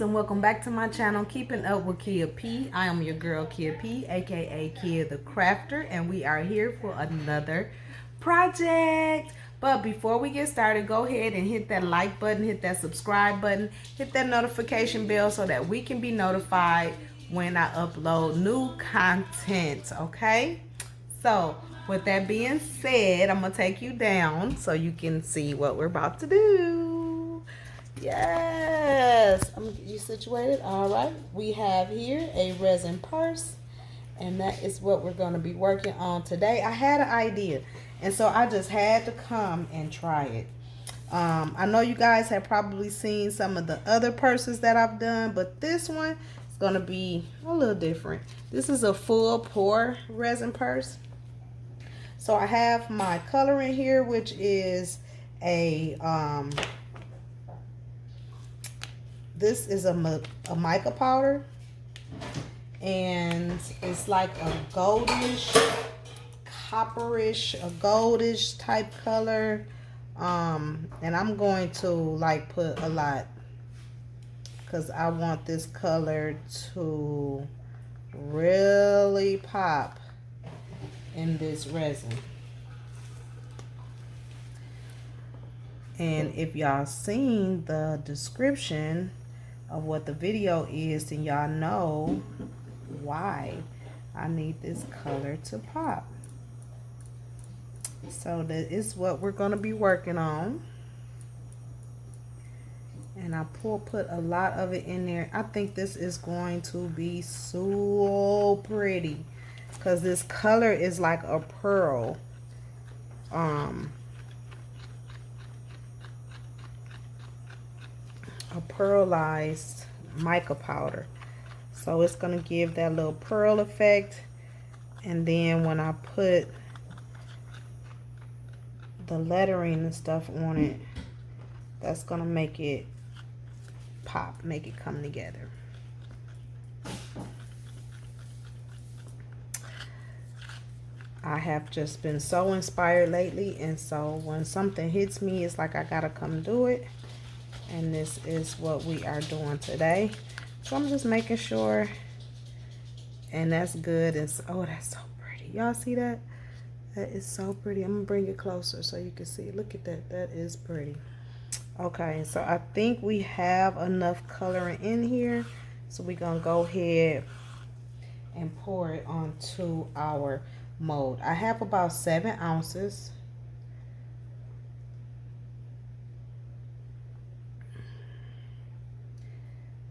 and welcome back to my channel, Keeping Up with Kia P. I am your girl Kia P, aka Kia the Crafter, and we are here for another project. But before we get started, go ahead and hit that like button, hit that subscribe button, hit that notification bell so that we can be notified when I upload new content, okay? So with that being said, I'm gonna take you down so you can see what we're about to do. Yes, I'm gonna get you situated. All right, we have here a resin purse, and that is what we're going to be working on today. I had an idea, and so I just had to come and try it. I know you guys have probably seen some of the other purses that I've done, but this one is going to be a little different. This is a full pour resin purse. So I have my color in here, which is a this is a mica powder, and it's like a goldish, copperish, a goldish type color. And I'm going to like put a lot because I want this color to really pop in this resin. And if y'all seen the description of what the video is, then y'all know why I need this color to pop. So that is what we're going to be working on, and I put a lot of it in there. I think this is going to be so pretty because this color is like a pearl. A pearlized mica powder, so it's gonna give that little pearl effect. And then when I put the lettering and stuff on it, that's gonna make it pop, make it come together. I have just been so inspired lately, and so when something hits me, it's like I gotta come do it. And this is what we are doing today. So I'm just making sure. And that's good. And oh, that's so pretty. Y'all see that? That is so pretty. I'm gonna bring it closer so you can see. Look at that. That is pretty. Okay, so I think we have enough coloring in here. So we're gonna go ahead and pour it onto our mold. I have about 7 ounces.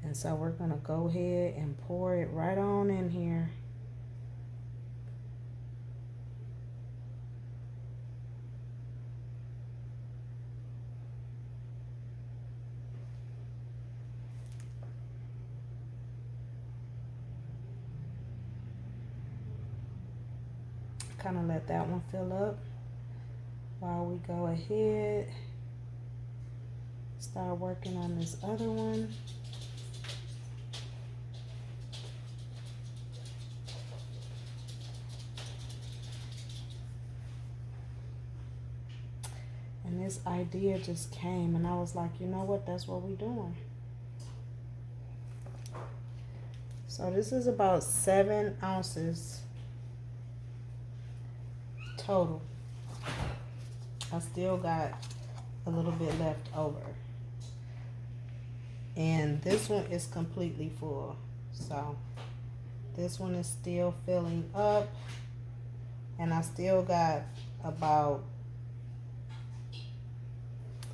And so we're going to go ahead and pour it right on in here. Kind of let that one fill up while we go ahead, start working on this other one. And this idea just came, and I was like, you know what, that's what we're doing. So this is about 7 ounces total. I still got a little bit left over. And this one is completely full. So this one is still filling up. And I still got about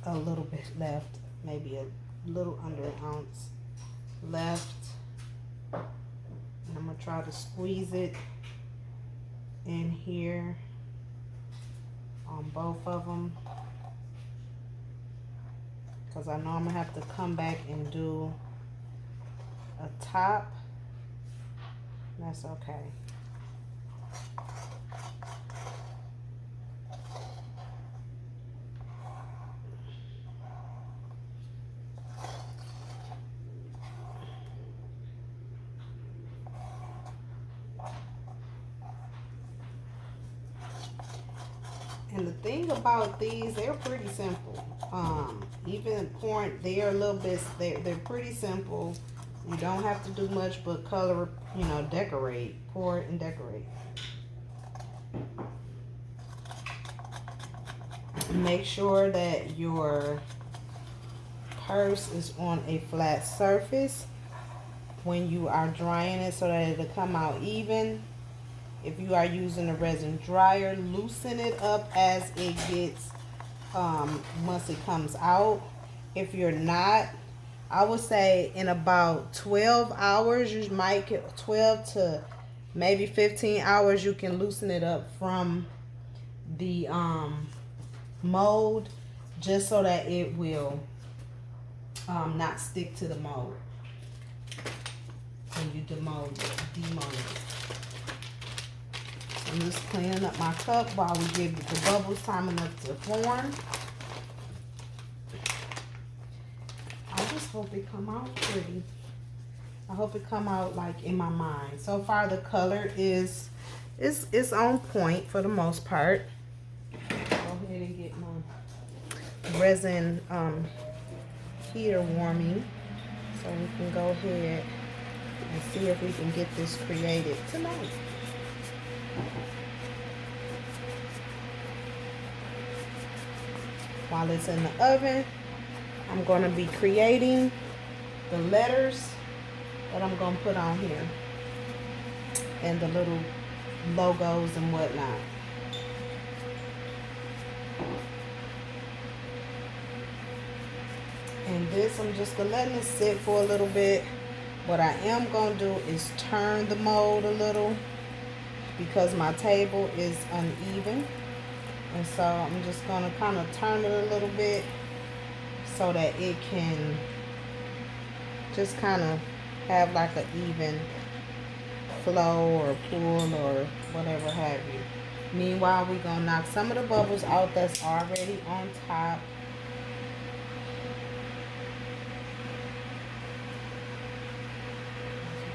a little bit left, maybe a little under an ounce left. And I'm gonna try to squeeze it in here on both of them, because I know I'm gonna have to come back and do a top. That's okay. And the thing about these, they're pretty simple. Even pouring, they're a little bit, they're pretty simple. You don't have to do much but color, you know, decorate. Pour it and decorate. Make sure that your purse is on a flat surface when you are drying it so that it'll come out even. If you are using a resin dryer, loosen it up as it gets, once it comes out. If you're not, I would say in about 12 hours, you might get 12 to maybe 15 hours, you can loosen it up from the mold, just so that it will not stick to the mold when you demold it. I'm just cleaning up my cup while we give the bubbles time enough to form. I just hope it come out pretty. I hope it come out like in my mind. So far the color is on point for the most part. Go ahead and get my resin heater warming so we can go ahead and see if we can get this created tonight. While it's in the oven, I'm going to be creating the letters that I'm going to put on here and the little logos and whatnot. And this, I'm just going to let it sit for a little bit. What I am going to do is turn the mold a little because my table is uneven. And so I'm just going to kind of turn it a little bit so that it can just kind of have like an even flow or pull or whatever have you. Meanwhile, we're going to knock some of the bubbles out that's already on top.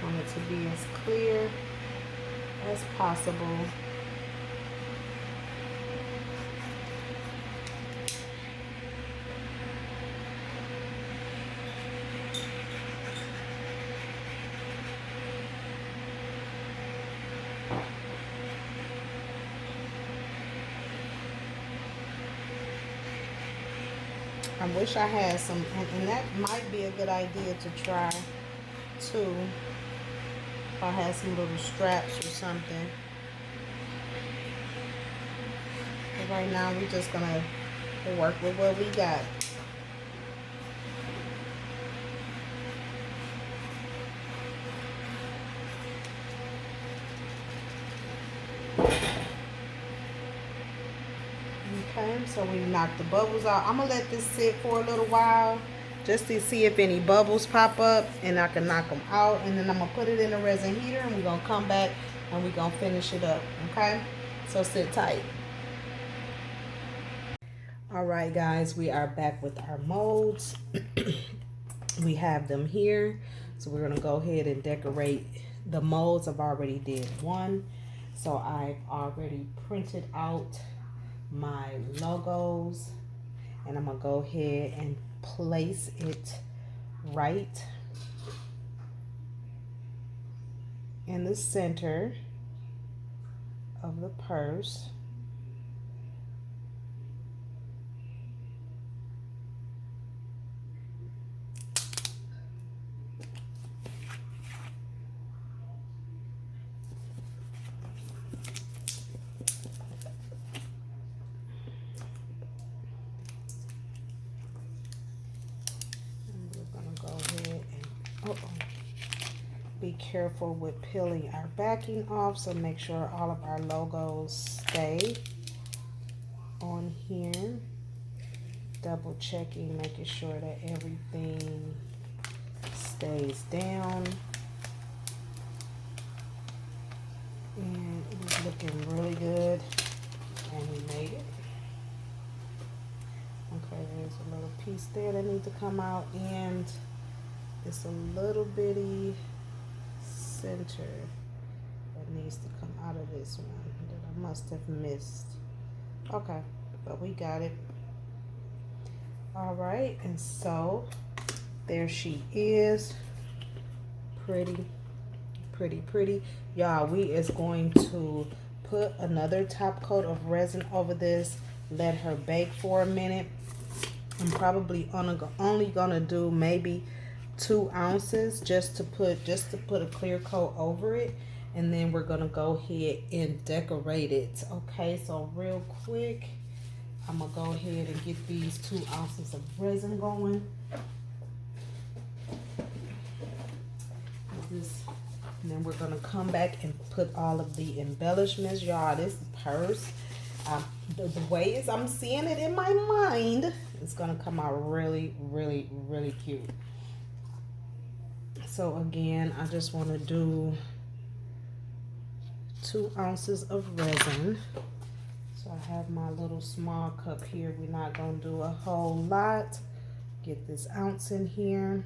I want it to be as clear as possible. I wish I had some, and that might be a good idea to try too. If I had some little straps or something. But right now we're just gonna work with what we got. Okay, so we knocked the bubbles out. I'm gonna let this sit for a little while just to see if any bubbles pop up and I can knock them out, and then I'm gonna put it in a resin heater and we're gonna come back and we're gonna finish it up. Okay, so sit tight. All right guys, we are back with our molds. We have them here, so we're gonna go ahead and decorate the molds. I've already did one, so I've already printed out my logos, and I'm gonna go ahead and place it right in the center of the purse. Be careful with peeling our backing off, so make sure all of our logos stay on here. Double checking, making sure that everything stays down. And it is looking really good, and we made it. Okay, there's a little piece there that needs to come out, and it's a little bitty center that needs to come out of this one that I must have missed. Okay, but we got it. All right, and so there she is. Pretty, pretty, pretty. Y'all, we is going to put another top coat of resin over this, let her bake for a minute. I'm probably only gonna do maybe 2 ounces just to put a clear coat over it, and then we're gonna go ahead and decorate it. Okay, so real quick, I'm gonna go ahead and get these 2 ounces of resin going. And then we're gonna come back and put all of the embellishments. Y'all, this purse, the way is I'm seeing it in my mind, it's gonna come out really, really, really cute. So again, I just want to do 2 ounces of resin. So I have my little small cup here. We're not gonna do a whole lot. Get this ounce in here.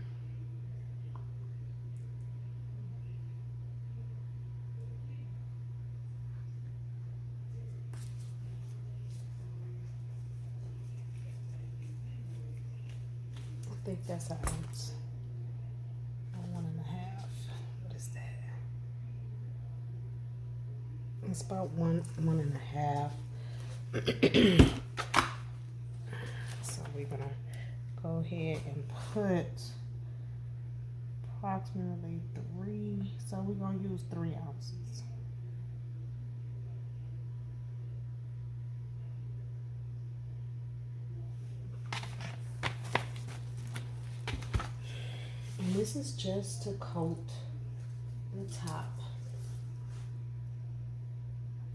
I think that's an ounce. 1.5. What is that? It's about 1.5. So we're gonna go ahead and put approximately 3. So we're gonna use 3 ounces. And this is just to coat the top.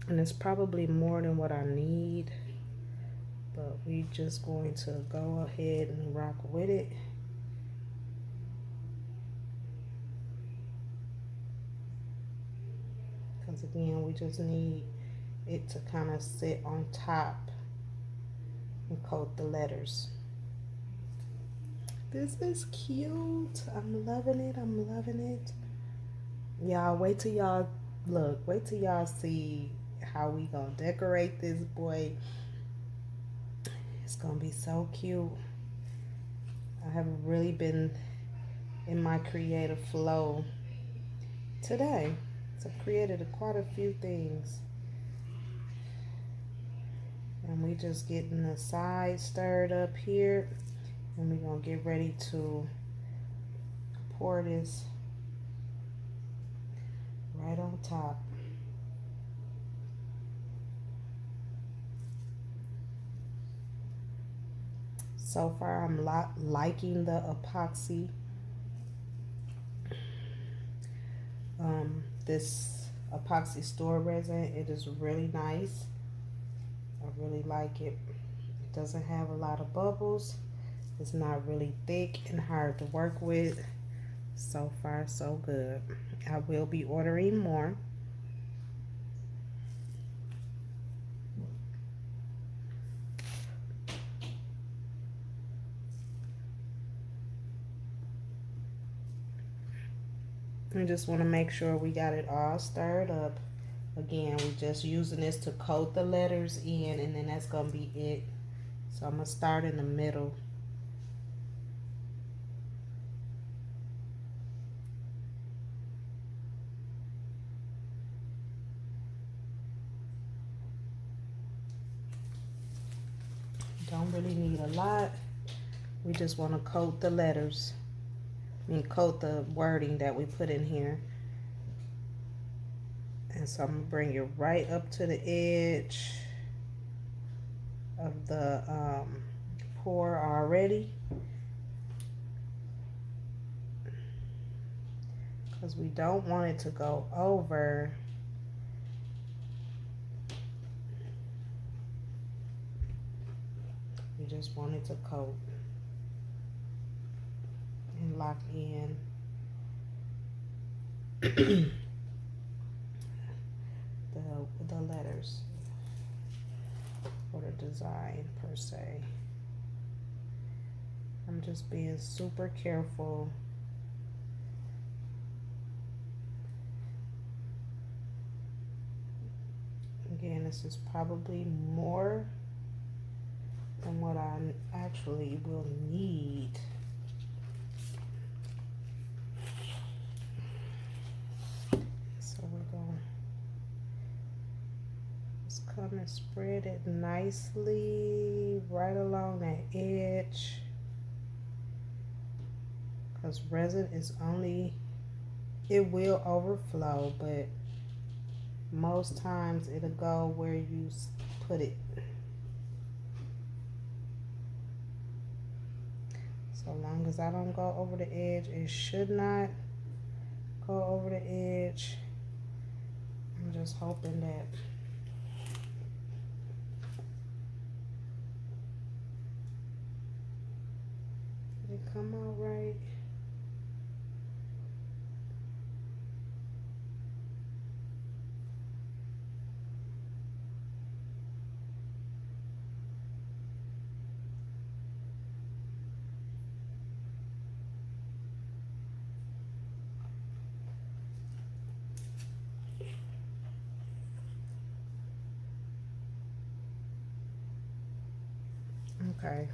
And it's probably more than what I need, but we just going to go ahead and rock with it. Because again, we just need it to kind of sit on top and coat the letters. This is cute. I'm loving it. I'm loving it. Y'all, wait till y'all look. Wait till y'all see how we gonna decorate this boy. It's gonna be so cute. I have really been in my creative flow today. So I've created quite a few things. And we just getting the sides stirred up here. And we're gonna get ready to pour this right on top. So far, I'm liking the epoxy. This epoxy store resin, it is really nice. I really like it. It doesn't have a lot of bubbles. It's not really thick and hard to work with. So far, so good. I will be ordering more. I just want to make sure we got it all stirred up. Again, we're just using this to coat the letters in, and then that's going to be it. So I'm going to start in the middle. Don't really need a lot. We just want to coat the letters. Coat the wording that we put in here. And so I'm going to bring it right up to the edge of the pour already. Because we don't want it to go over. We just want it to coat and lock in. the letters or the design per se. I'm just being super careful. Again, this is probably more than what I actually will need. So we're going to just come and spread it nicely right along that edge, because resin is only, it will overflow, but most times it'll go where you put it. So long as I don't go over the edge, it should not go over the edge. I'm just hoping that it come out right. Okay.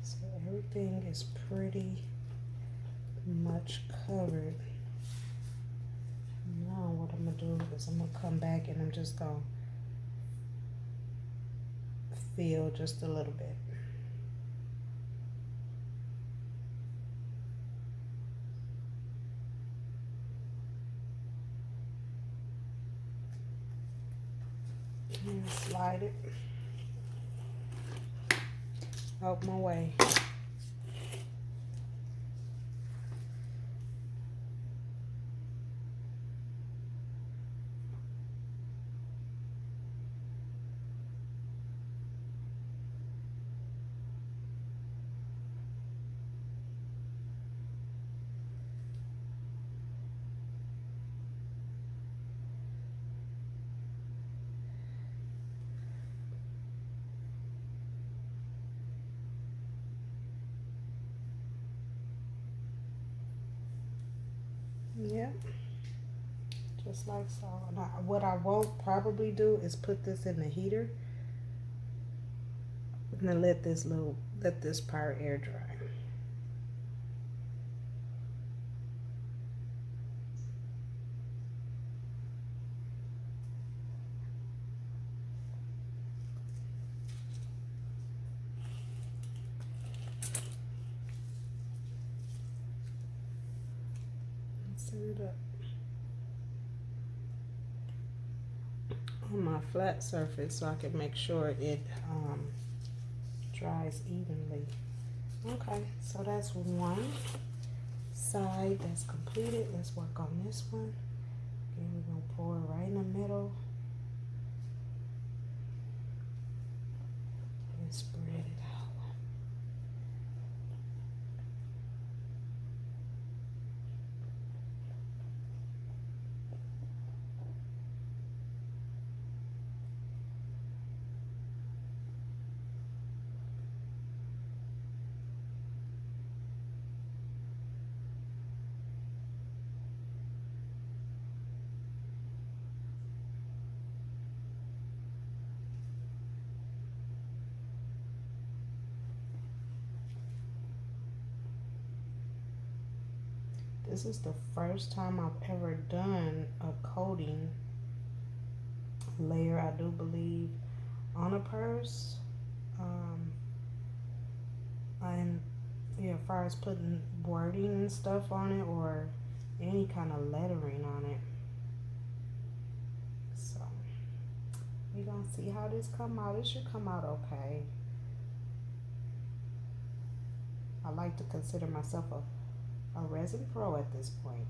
So everything is pretty much covered. Now what I'm gonna do is I'm gonna come back and I'm just gonna fill just a little bit. And slide it out my way. Yep, just like so. Now, what I won't probably do is put this in the heater and then let this part air dry. Set it up on my flat surface so I can make sure it dries evenly. Okay, so that's one side that's completed. Let's work on this one. Again, we're gonna pour it right in the middle and spread it out. This is the first time I've ever done a coating layer, I do believe, on a purse. And yeah, as far as putting wording and stuff on it or any kind of lettering on it. So we're gonna see how this come out. It should come out okay. I like to consider myself a resin pro at this point.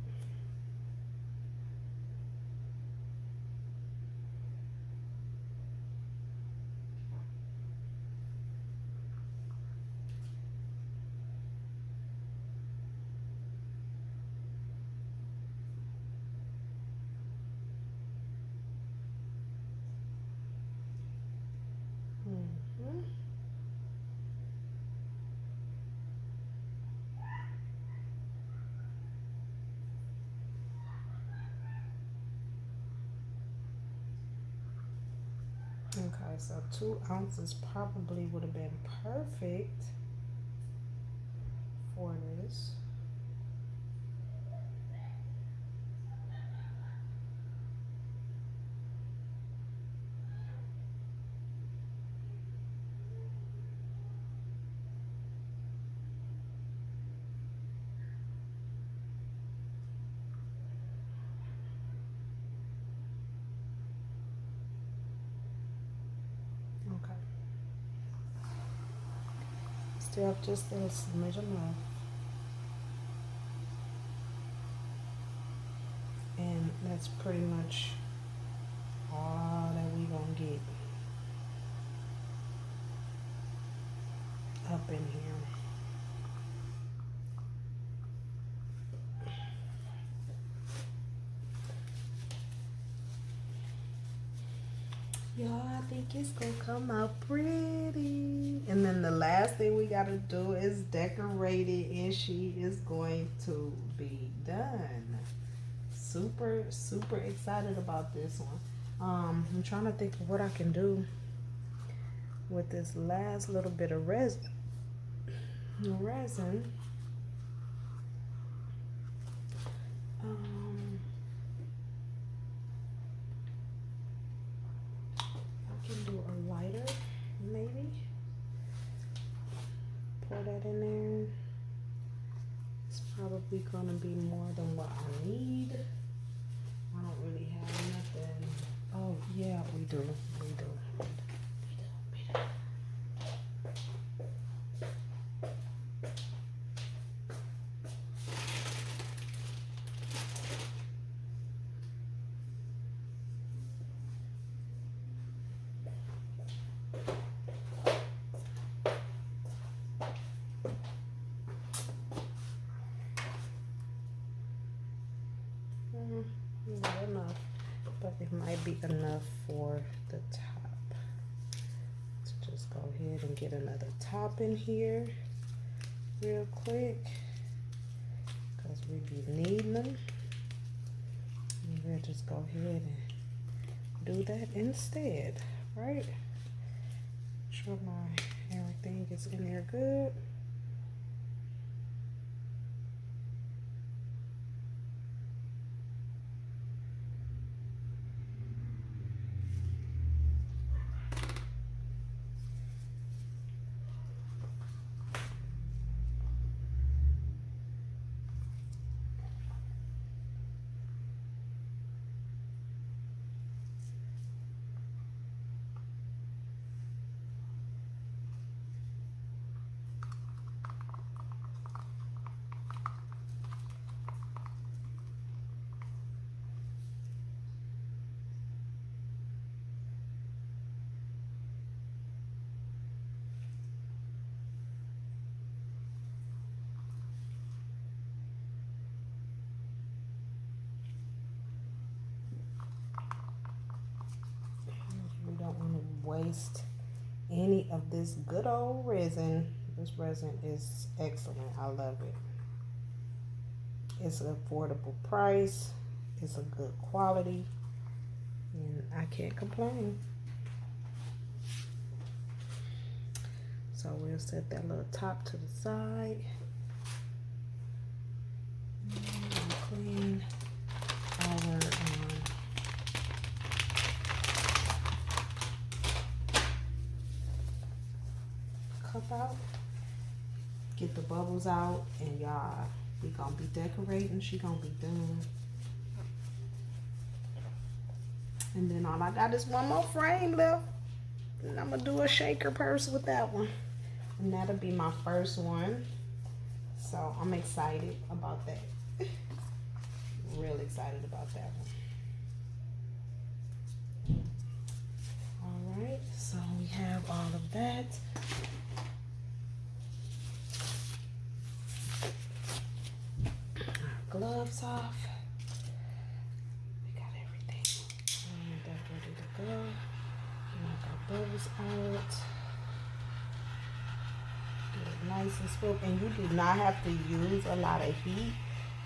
so 2 ounces probably would have been perfect for this. Okay. Still have just a smidge enough. And that's pretty much all that we gonna get up in here. Y'all, I think it's gonna come out pretty. And then the last thing we gotta do is decorate it, and she is going to be done. Super, super excited about this one. I'm trying to think of what I can do with this last little bit of resin. I can do a lighter, maybe. Pour that in there. It's probably gonna be more than what I need. I don't really have nothing. Oh yeah, we do. Not enough, but it might be enough for the top. So just go ahead and get another top in here real quick, because we be needing them. And we'll just go ahead and do that instead, right? Make sure my everything is in there good. Don't want to waste any of this good old resin. This resin is excellent. I love it. It's an affordable price. It's a good quality, and I can't complain. So we'll set that little top to the side. And clean our cup out, get the bubbles out, and y'all, we gonna be decorating. She gonna be done, and then all I got is one more frame left, and I'm gonna do a shaker purse with that one, and that'll be my first one. So I'm excited about that. Real excited about that one. All right, so we have all of that. Gloves off. We got everything. And that's ready to go. Knock our bubbles out. Get it nice and smooth. And you do not have to use a lot of heat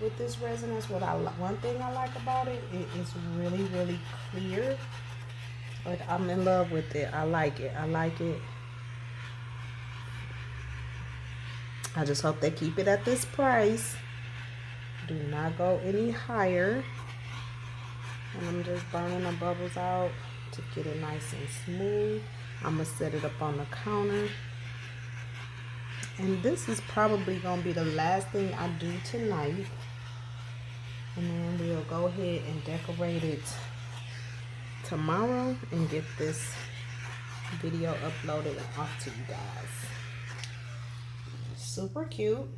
with this resin. That's what one thing I like about it. It is really, really clear. Like, I'm in love with it. I like it. I like it. I just hope they keep it at this price. Do not go any higher. And I'm just burning the bubbles out to get it nice and smooth. I'm going to set it up on the counter. And this is probably going to be the last thing I do tonight. And then we'll go ahead and decorate it tomorrow and get this video uploaded and off to you guys. Super cute.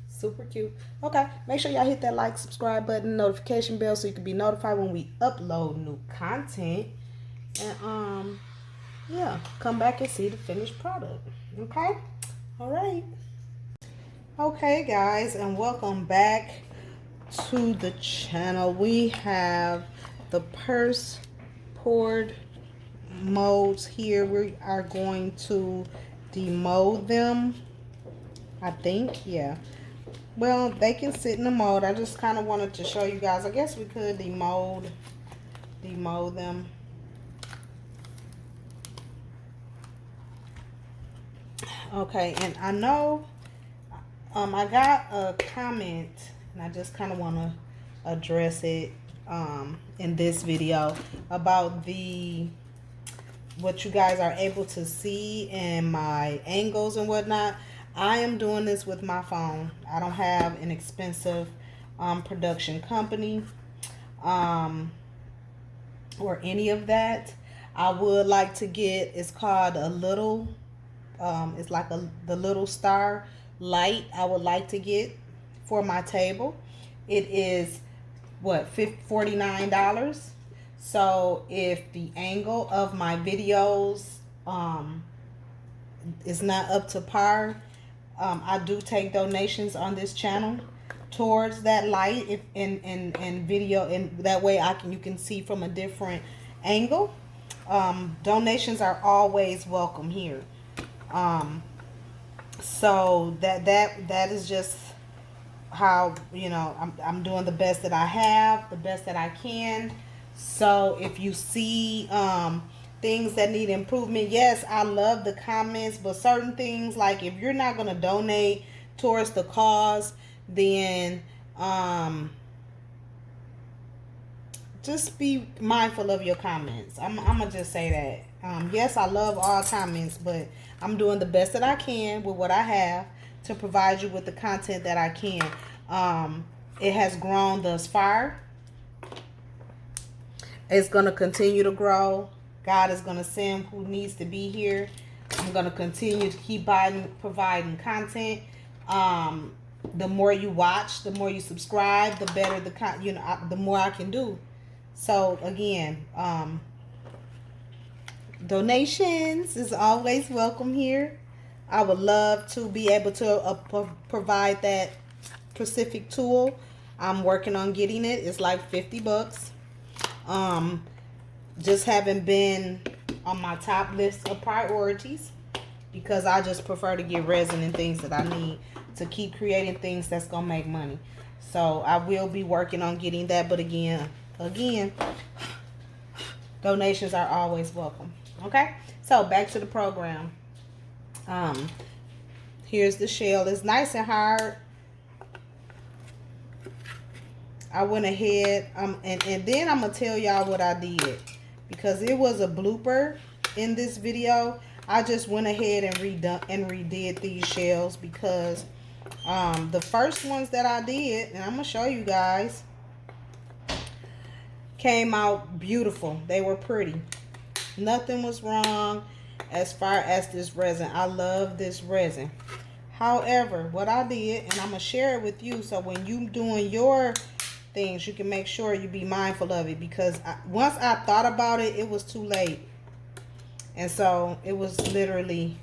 Super cute. Okay, make sure y'all hit that like, subscribe button, notification bell so you can be notified when we upload new content. And yeah, come back and see the finished product. Okay? All right. Okay, guys, and welcome back to the channel. We have the purse poured molds here. We are going to demold them, I think. Yeah, well, they can sit in the mold. I just kind of wanted to show you guys. I guess we could demold them. Okay, and I know I got a comment, and I just kind of want to address it in this video about what you guys are able to see and my angles and whatnot. I am doing this with my phone. I don't have an expensive production company or any of that. I would like to get, it's called a little, it's like the little star light I would like to get for my table. It is what, $49. So if the angle of my videos is not up to par, I do take donations on this channel towards that light, if in video, and that way you can see from a different angle. Donations are always welcome here. So that is just how, you know, I'm doing the best that I have, the best that I can. So if you see things that need improvement, yes, I love the comments, but certain things, like if you're not going to donate towards the cause, then just be mindful of your comments. I'm gonna just say that. Yes, I love all comments, but I'm doing the best that I can with what I have to provide you with the content that I can. It has grown thus far. It's going to continue to grow. God is going to send who needs to be here. I'm going to continue to keep providing content. The more you watch, the more you subscribe, the better the more I can do. So again, donations is always welcome here. I would love to be able to provide that specific tool. I'm working on getting it. It's like $50. Just haven't been on my top list of priorities because I just prefer to get resin and things that I need to keep creating things that's gonna make money. So I will be working on getting that, but again, donations are always welcome. Okay, so back to the program. Here's the shell. It's nice and hard. I went ahead and then I'm gonna tell y'all what I did, because it was a blooper in this video. I just went ahead and redid these shells because the first ones that I did, and I'm gonna show you guys, came out beautiful. They were pretty. Nothing was wrong as far as this resin. I love this resin. However, what I did, and I'm gonna share it with you, so when you doing your things, you can make sure you be mindful of it, because once I thought about it, it was too late. And so it was literally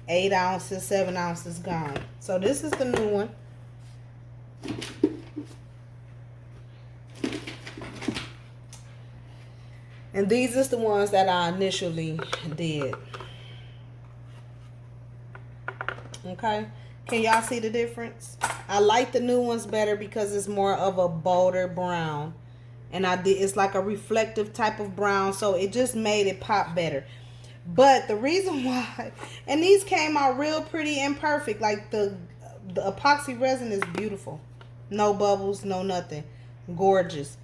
8 ounces, 7 ounces gone. So this is the new one. And these is the ones that I initially did. Okay, can y'all see the difference? I like the new ones better because it's more of a bolder brown. and I did, it's like a reflective type of brown, so it just made it pop better. But the reason why, and these came out real pretty and perfect, like the epoxy resin is beautiful, no bubbles, no nothing, gorgeous.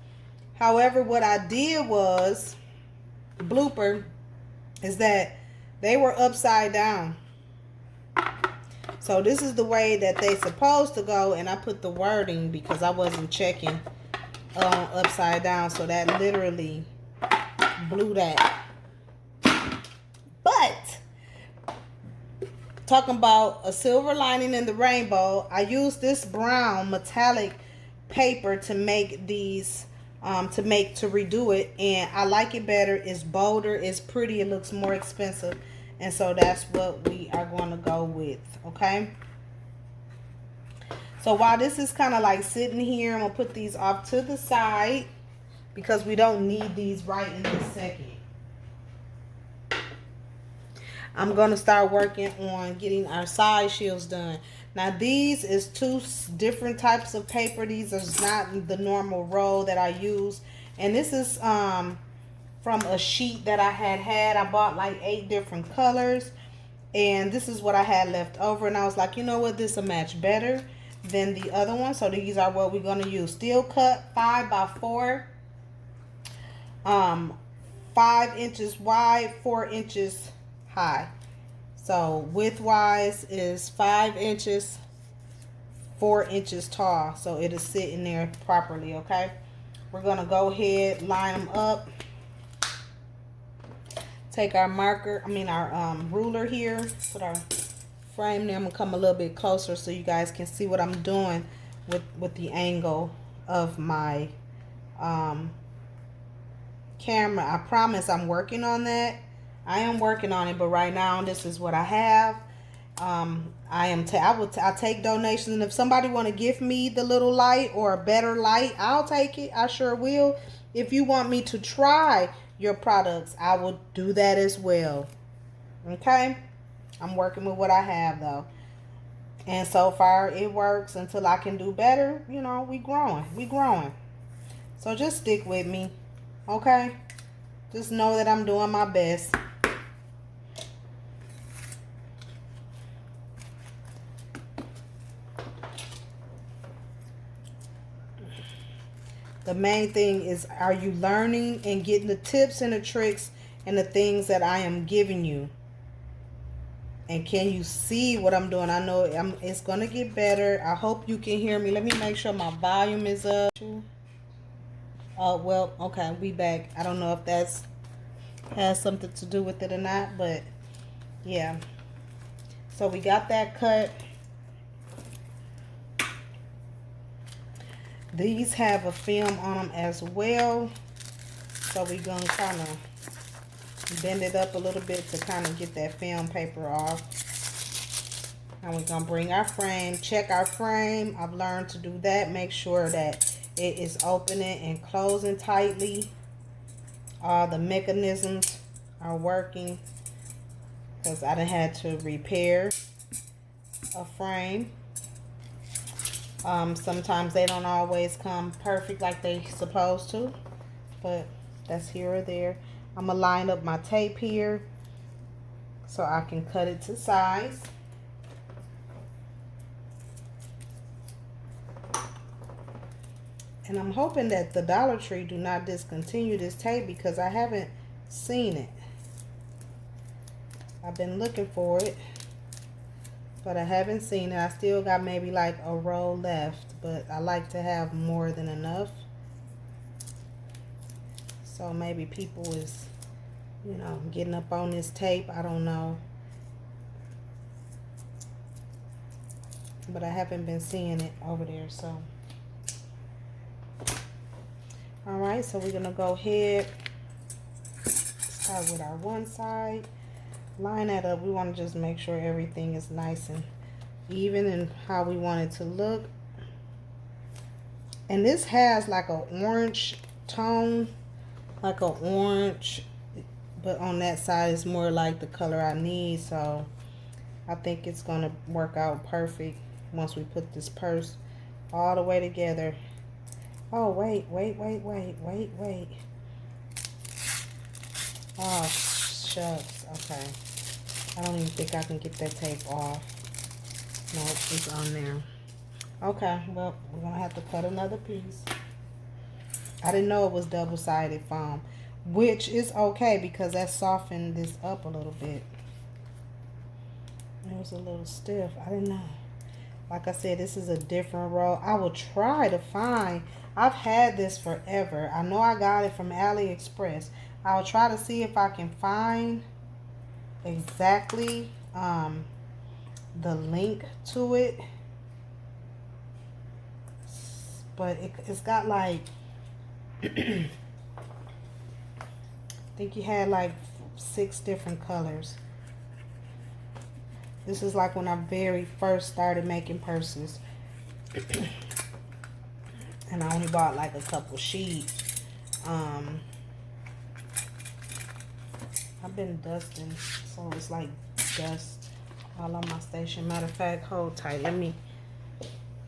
However, what I did was, blooper, is that they were upside down. So this is the way that they supposed to go, and I put the wording because I wasn't checking upside down, so that literally blew that. But talking about a silver lining in the rainbow, I used this brown metallic paper to make these to redo it, and I like it better. It's bolder, it's pretty, it looks more expensive, and so that's what we are going to go with. Okay, so while this is kind of like sitting here, I'm gonna put these off to the side because we don't need these right in this second. I'm gonna start working on getting our side shields done. Now these is two different types of paper. These is not the normal roll that I use, and this is from a sheet that I had. I bought like 8 different colors, and this is what I had left over, and I was like, you know what, this will match better than the other one. So these are what we're gonna use. Steel cut 5 by 4, 5 inches wide, 4 inches high. So width wise is 5 inches, 4 inches tall, so it is sitting there properly. Okay, we're gonna go ahead, line them up, take our marker, our ruler here, put our frame there. I'm gonna come a little bit closer so you guys can see what I'm doing with the angle of my camera. I promise I'm working on that. I am working on it, but right now this is what I have. I take donations, and if somebody want to give me the little light or a better light, I'll take it. I sure will. If you want me to try your products, I will do that as well. Okay, I'm working with what I have though, and so far it works. Until I can do better, you know, we growing. So just stick with me, okay? Just know that I'm doing my best. The main thing is, are you learning and getting the tips and the tricks and the things that I am giving you? And can you see what I'm doing? I know it's going to get better. I hope you can hear me. Let me make sure my volume is up. Oh, well, okay, we back. I don't know if that's has something to do with it or not, but yeah. So we got that cut. These have a film on them as well, so we're gonna kind of bend it up a little bit to kind of get that film paper off. Now we're gonna bring our frame, check our frame. I've learned to do that. Make sure that it is opening and closing tightly. All the mechanisms are working, because I done had to repair a frame. Sometimes they don't always come perfect like they supposed to, but that's here or there. I'm gonna line up my tape here so I can cut it to size. And I'm hoping that the Dollar Tree do not discontinue this tape, because I haven't seen it. I've been looking for it, but I haven't seen it. I still got maybe like a roll left, but I like to have more than enough. So maybe people is, you know, getting up on this tape. I don't know. But I haven't been seeing it over there, so. Alright, so we're going to go ahead, start with our one side. Line that up. We want to just make sure everything is nice and even and how we want it to look. And this has like an orange tone, like an orange, but on that side is more like the color I need. So I think it's going to work out perfect once we put this purse all the way together. Oh, wait. Oh, shucks. Okay. I don't even think I can get that tape off. Nope, it's on there. Okay, well, we're going to have to cut another piece. I didn't know it was double-sided foam, which is okay because that softened this up a little bit. It was a little stiff. I didn't know. Like I said, this is a different roll. I will try to find. I've had this forever. I know I got it from AliExpress. I'll try to see if I can find exactly the link to it. But it's got like, I think you had like 6 different colors. This is like when I very first started making purses. And I only bought like a couple sheets. I've been dusting, so it's like dust all on my station. Matter of fact, hold tight. Let me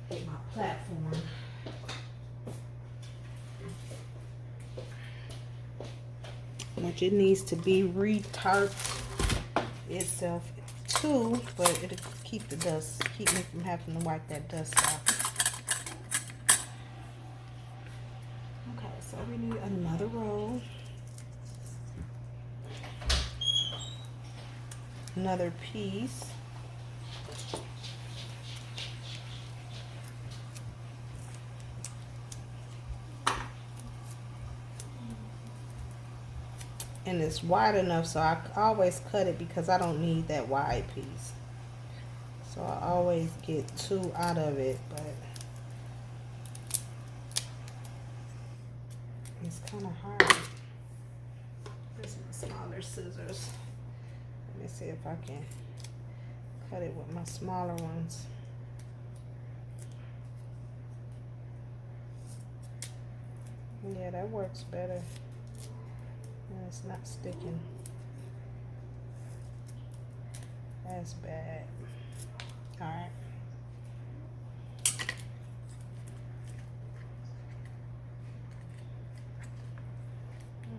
get my platform. Which it needs to be re-tarped itself too, but it'll keep the dust, keep me from having to wipe that dust off. Okay, so we need another roll. Another piece. And it's wide enough, so I always cut it because I don't need that wide piece. So I always get 2 out of it, but it's kind of hard. There's my smaller scissors. Let me see if I can cut it with my smaller ones. Yeah, that works better. And it's not sticking. That's bad. Alright.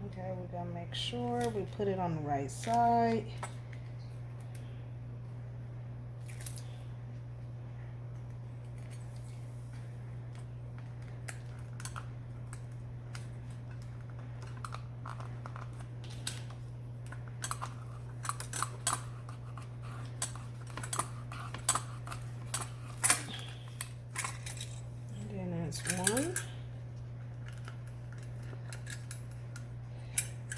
Okay, we're gonna make sure we put it on the right side. One.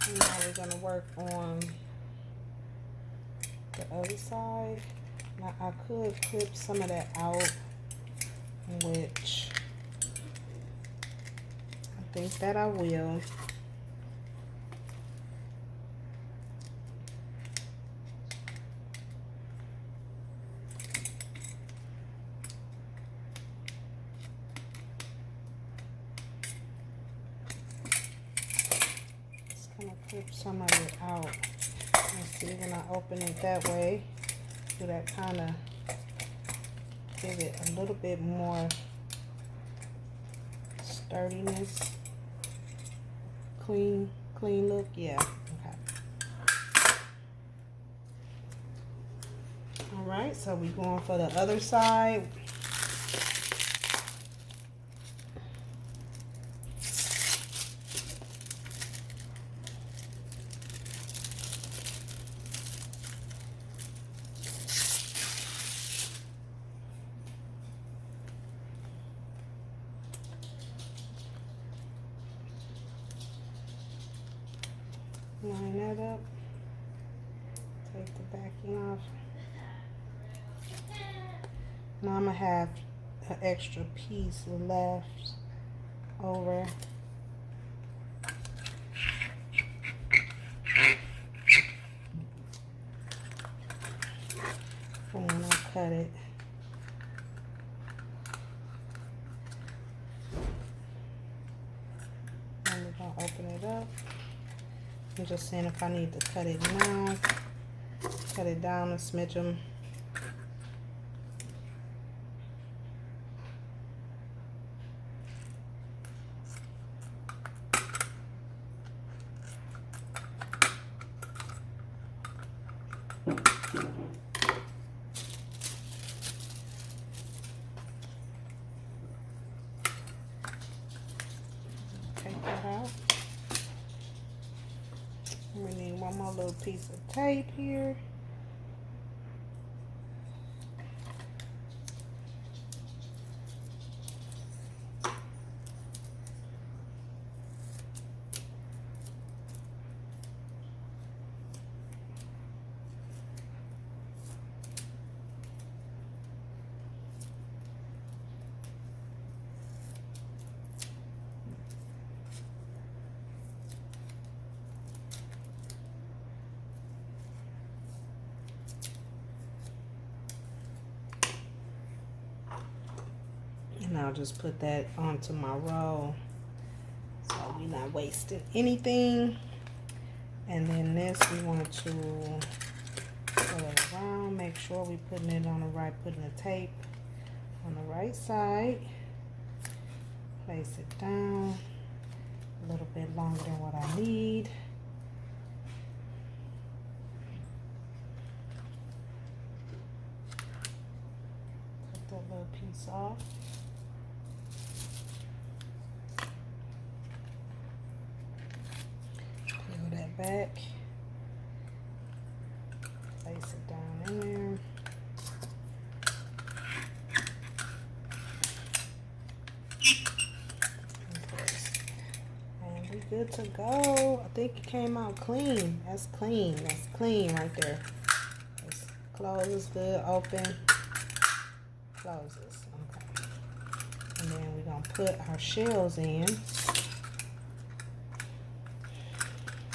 And now we're going to work on the other side. Now I could clip some of that out, which I think that I will. Clip some of it out. And see, when I open it that way, do that kind of give it a little bit more sturdiness, clean look. Yeah. Okay. All right, so we're going for the other side. Line that up, take the backing off. Now I'm gonna have an extra piece left over. And then I'll cut it. And we're gonna open it up. I'm just seeing if I need to cut it now. Cut it down a smidgen. piece of tape here. And I'll just put that onto my roll so we're not wasting anything. And then this, we want to put it around, make sure we're putting it on the right, putting the tape on the right side. Place it down a little bit longer than what I need. Cut that little piece off. Back, place it down in there. And we good to go. I think it came out clean. That's clean. That's clean right there. It's closes good, open, closes. Okay. And then we're gonna put our shells in,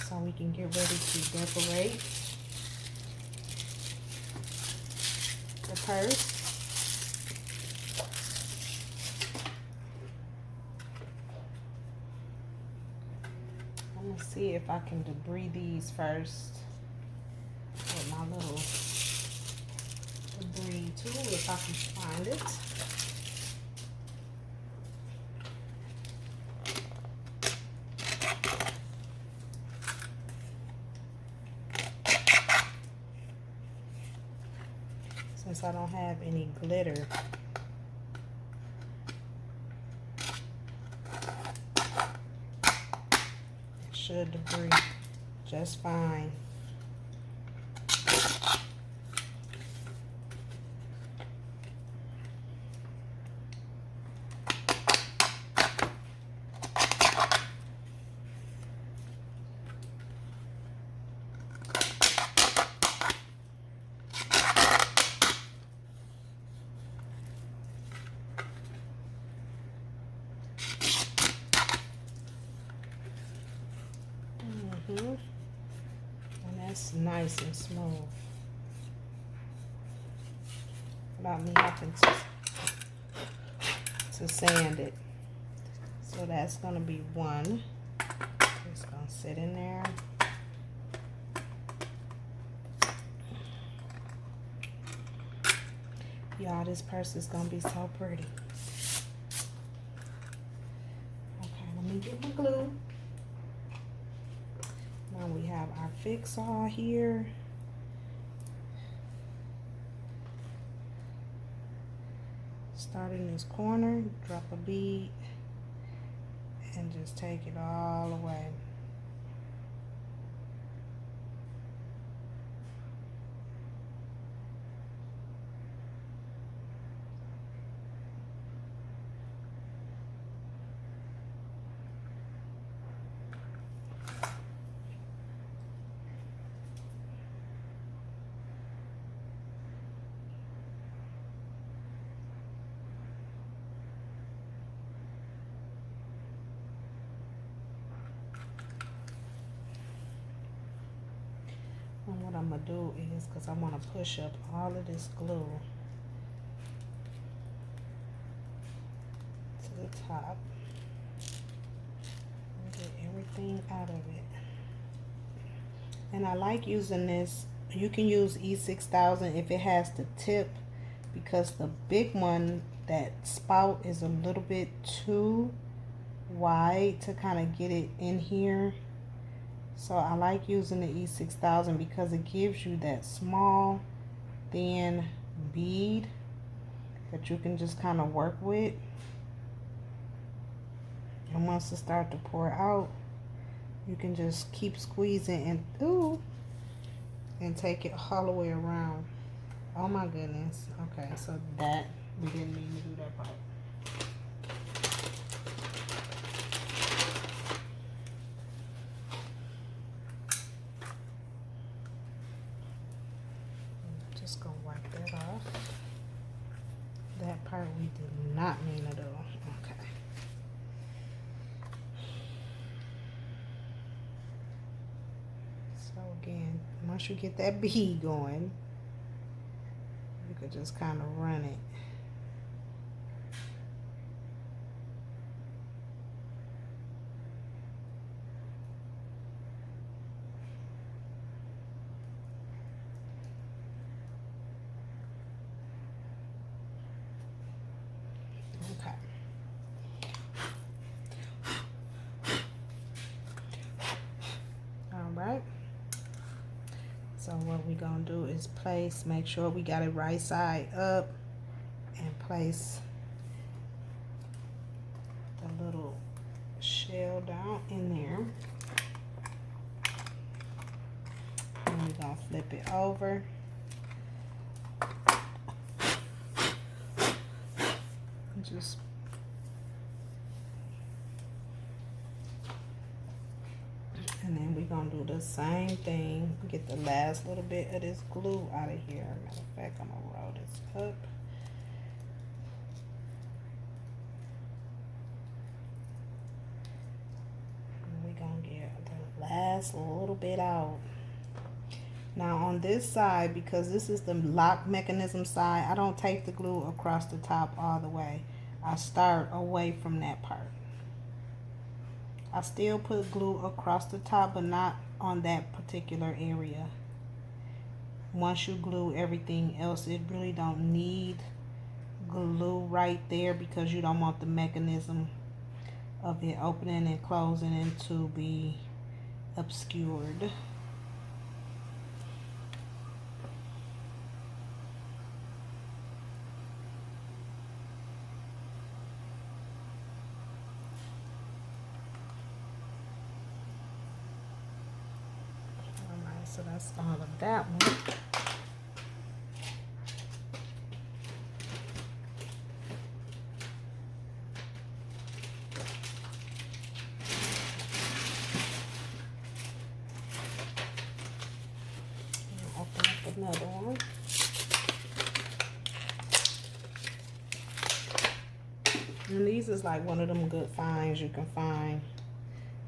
so we can get ready to decorate the purse. I'm gonna see if I can debris these first with my little debris tool, if I can find it. Since I don't have any glitter, it should debris just fine. And that's nice and smooth without me having to sand it. So that's going to be one. It's going to sit in there. Y'all, this purse is going to be so pretty. Okay, let me get my glue. Now we have our fix-all here. Start in this corner, drop a bead, and just take it all away. And what I'm going to do is, because I want to push up all of this glue to the top and get everything out of it. And I like using this. You can use E6000 if it has the tip, because the big one, that spout is a little bit too wide to kind of get it in here. So I like using the E6000 because it gives you that small, thin bead that you can just kind of work with. And once it starts to pour out, you can just keep squeezing and ooh, and take it all the way around. Oh my goodness. Okay, so that, we didn't mean to do that part. Just gonna wipe that off. That part we did not mean to do. Okay. So again, once you get that bead going, you could just kind of run it. Okay. All right. So what we're gonna do is place, make sure we got it right side up, and place the little shell down in there. And we're gonna flip it over. And just and then we're gonna do the same thing. Get the last little bit of this glue out of here. Matter of fact, I'm gonna roll this up. And we're gonna get the last little bit out. Now on this side, because this is the lock mechanism side, I don't take the glue across the top all the way. I start away from that part. I still put glue across the top, but not on that particular area. Once you glue everything else, it really don't need glue right there, because you don't want the mechanism of it opening and closing and to be obscured. So that's all of that one. Open up another one. And these is like one of them good finds you can find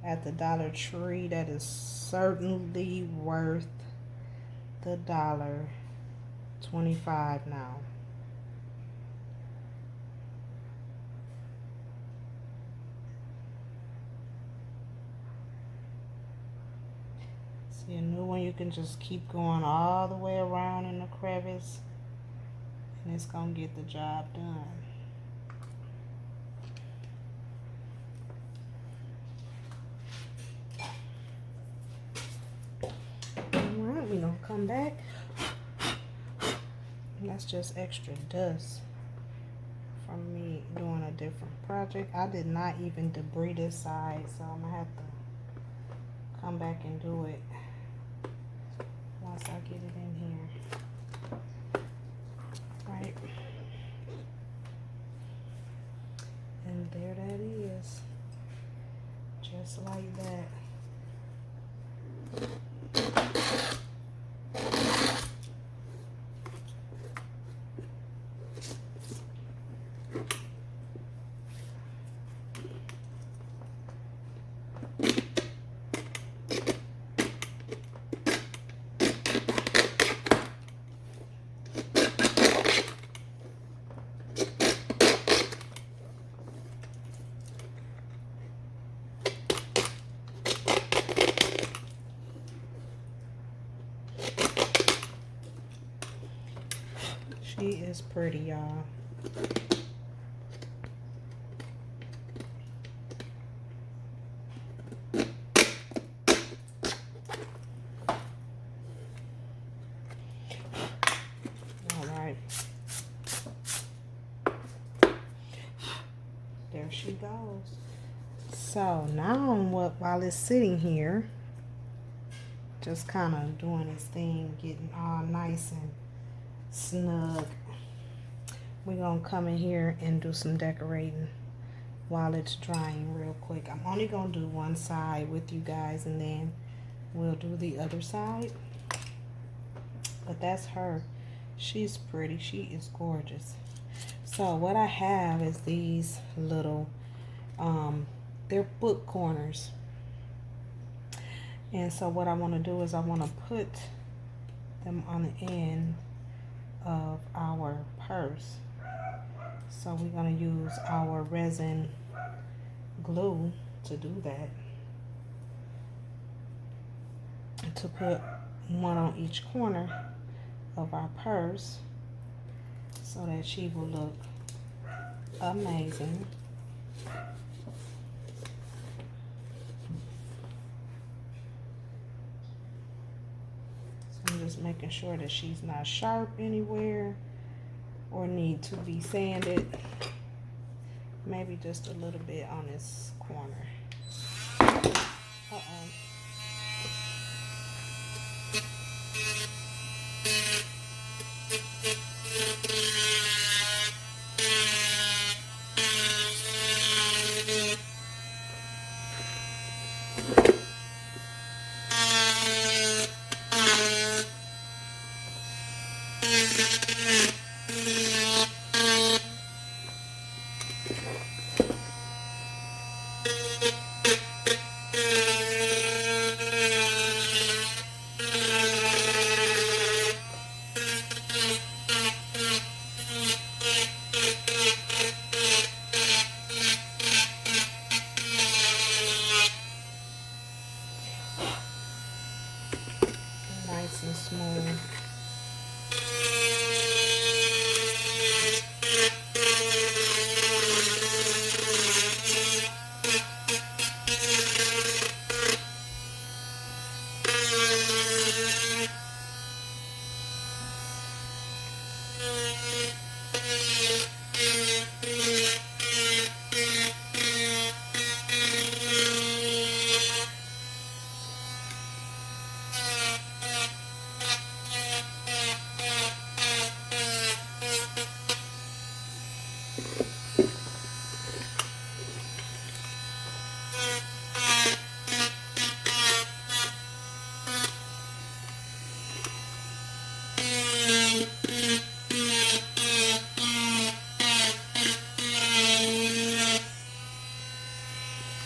at the Dollar Tree that is certainly worth the $1.25 now. See, a new one you can just keep going all the way around in the crevice, and it's gonna get the job done. We're gonna come back. That's just extra dust from me doing a different project. I did not even debris this side, so I'm gonna have to come back and do it once I get it in here. Right. And there that is. Just like that. She is pretty, y'all. All right. There she goes. So now while it's sitting here, just kind of doing his thing, getting all nice and snug. We're gonna come in here and do some decorating while it's drying real quick. I'm only gonna do one side with you guys, and then we'll do the other side. But that's her. She's pretty. She is gorgeous. So what I have is these little they're book corners. And so what I want to do is I want to put them on the end of our purse. So we're going to use our resin glue to do that. To put one on each corner of our purse so that she will look amazing. I'm just making sure that she's not sharp anywhere or need to be sanded. Maybe just a little bit on this corner. Uh-oh. Nice and smooth.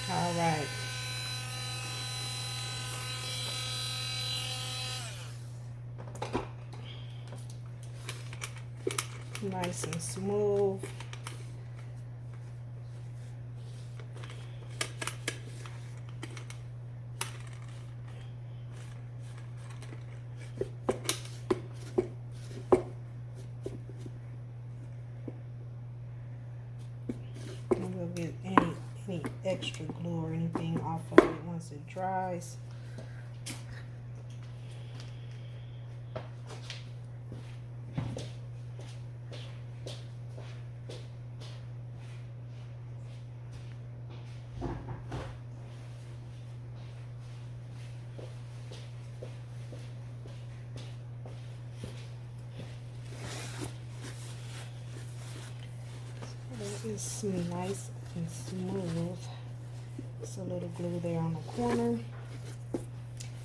All right. Nice and smooth. And we'll get any extra glue or anything off of it once it dries. It's nice and smooth. It's a little glue there on the corner.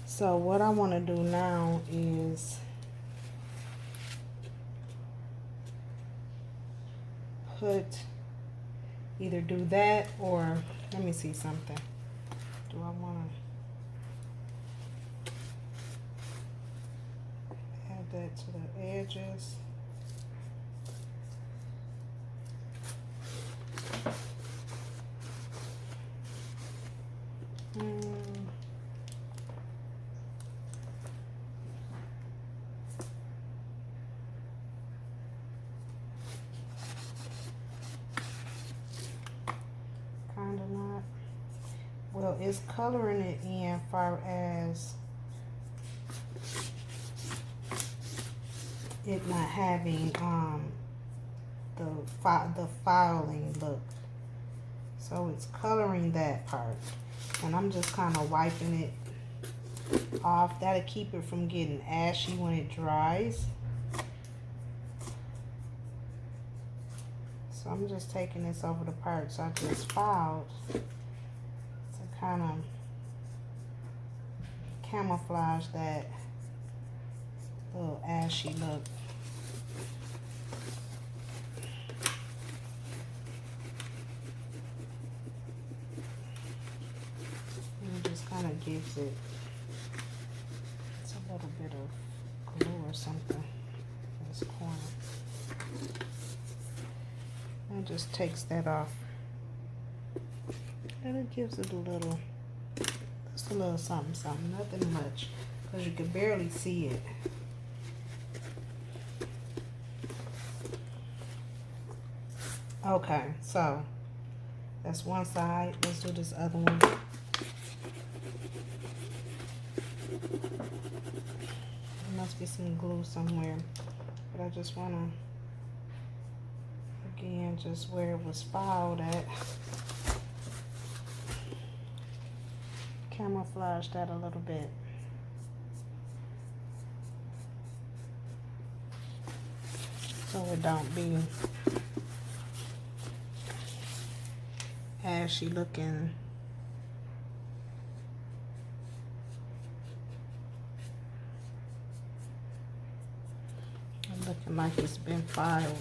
So what I want to do now is either do that, or let me see something. Do I want to add that to the edges? Kind of not. Well, it's coloring it in far as it not having the filing look. So it's coloring that part, and I'm just kind of wiping it off. That'll keep it from getting ashy when it dries. So I'm just taking this over the parts I just filed to kind of camouflage that little ashy look. And it just kind of gives it, it's a little bit of glue or something in this corner. And just takes that off. And it gives it a little, just a little something, something, nothing much, because you can barely see it. Okay, so that's one side. Let's do this other one. There must be some glue somewhere, but I just want to, again, just where it was filed at, camouflage that a little bit. So it don't be ashy looking. Looking like it's been filed.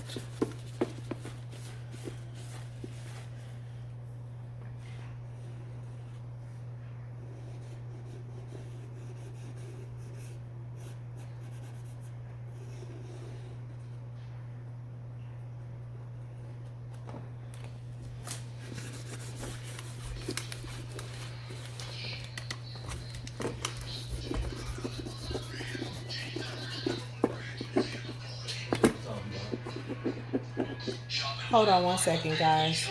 Hold on one second, guys.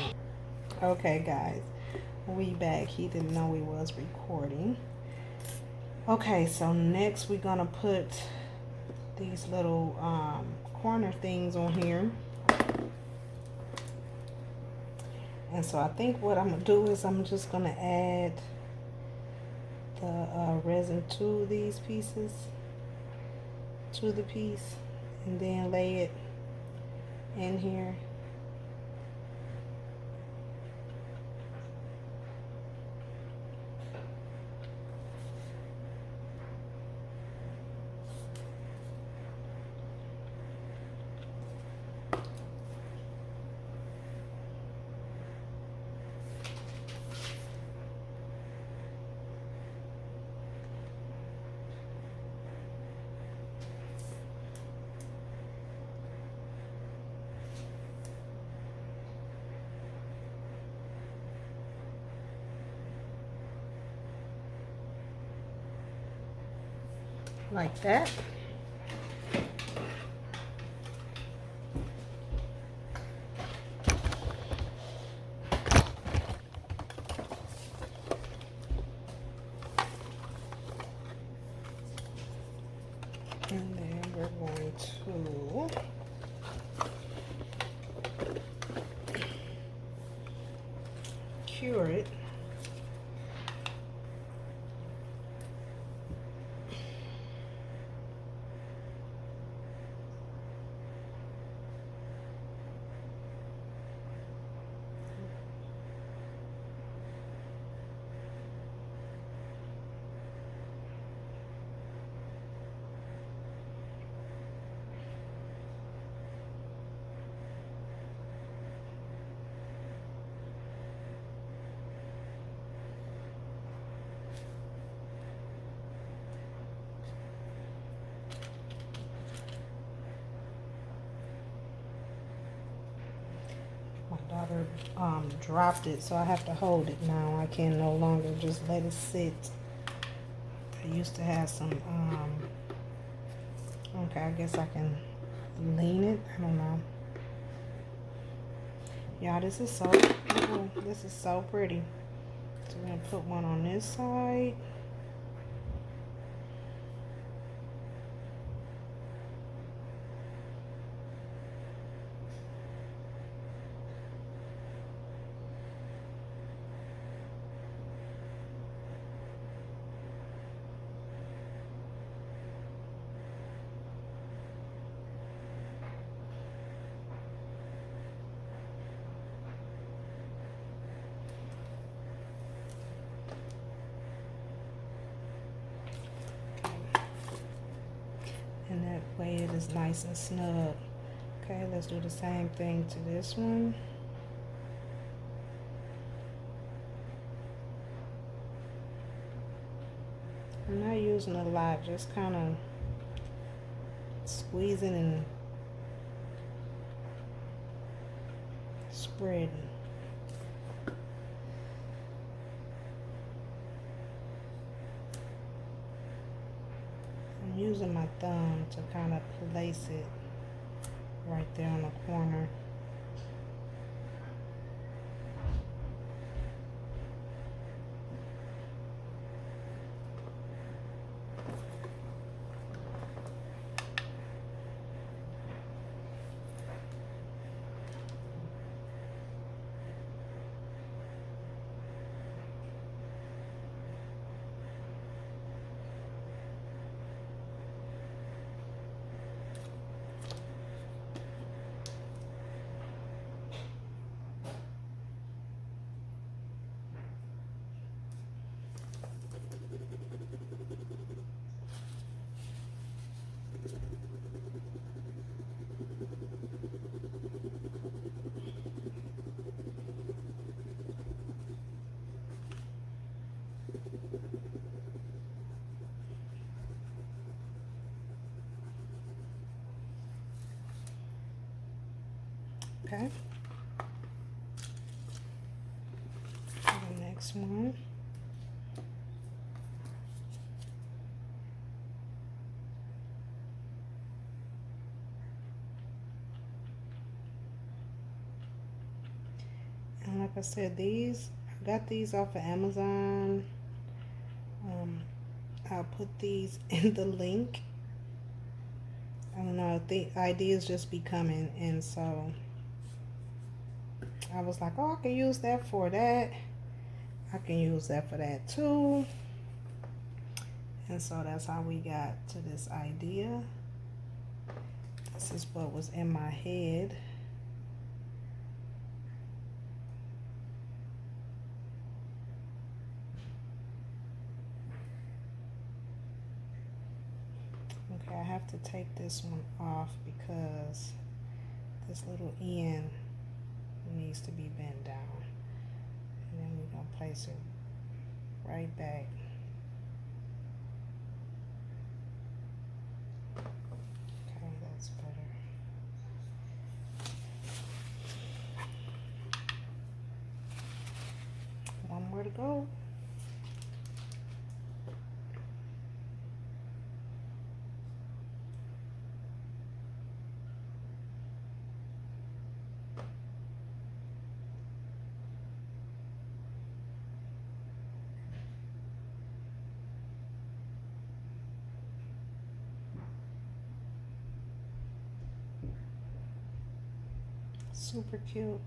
Okay, guys, we back. He didn't know we was recording. Okay, so next we're gonna put these little corner things on here. And so I think what I'm gonna do is I'm just gonna add the resin to these pieces, to the piece, and then lay it in here. Like that. And then we're going to cure it. Daughter dropped it, so I have to hold it now. I can no longer just let it sit. I used to have some okay, I guess I can lean it. I don't know. Yeah, this is so cool. This is so pretty. So we're gonna put one on this side. is nice and snug. Okay, let's do the same thing to this one. I'm not using a lot, just kind of squeezing and spreading. I'm using my thumb to kind of place it right there on the corner. Okay. The next one. And like I said, I got these off of Amazon. I'll put these in the link. I don't know, the ideas just be coming, and so I was like, oh, I can use that for that. I can use that for that too. And so that's how we got to this idea. This is what was in my head. Okay, I have to take this one off because this little end needs to be bent down. And then we're going to place it right back. Okay, that's better. One more to go. Super cute.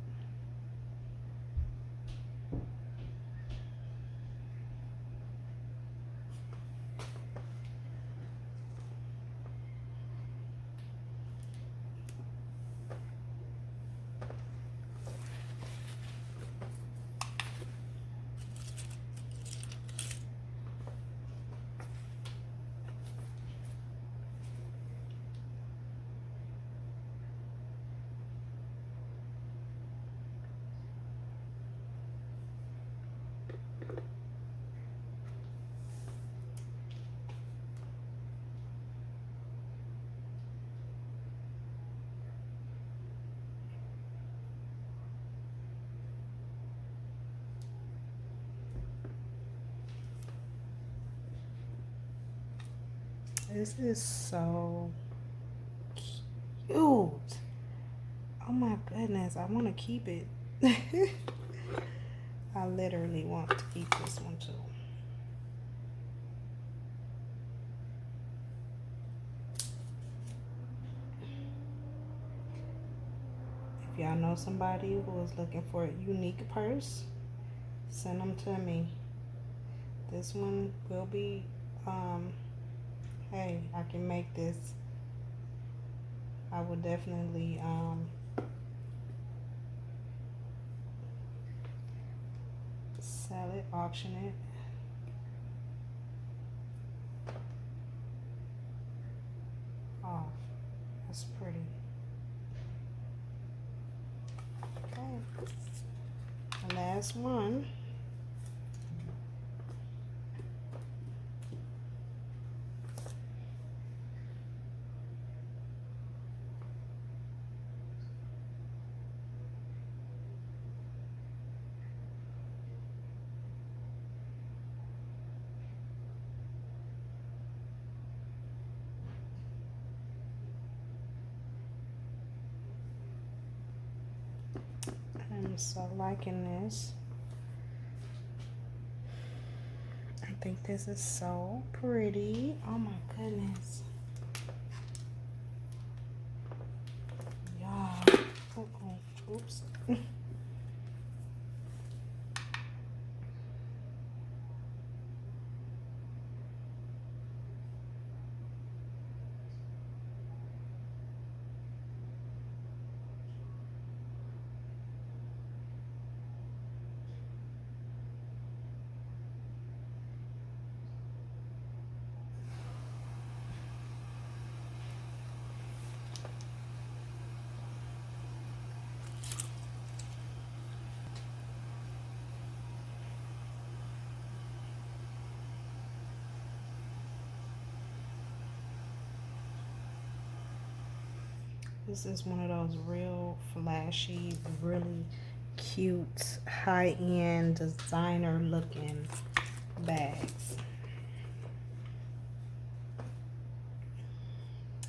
This is so cute. Oh my goodness, I want to keep it. I literally want to keep this one too. If y'all know somebody who is looking for a unique purse, send them to me. This one will be, hey, I can make this. I will definitely sell it, auction it. Off. last one. I'm so liking this. I think this is so pretty. Oh my goodness. Y'all. Oops. This is one of those real flashy, really cute, high-end, designer looking bags.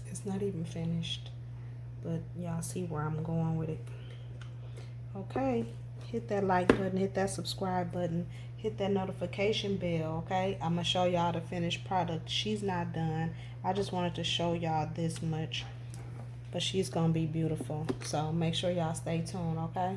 It's not even finished, but y'all see where I'm going with it. Okay, hit that like button, hit that subscribe button, hit that notification bell. Okay, I'm gonna show y'all the finished product. She's not done. I just wanted to show y'all this much, but she's gonna be beautiful, so make sure y'all stay tuned. Okay.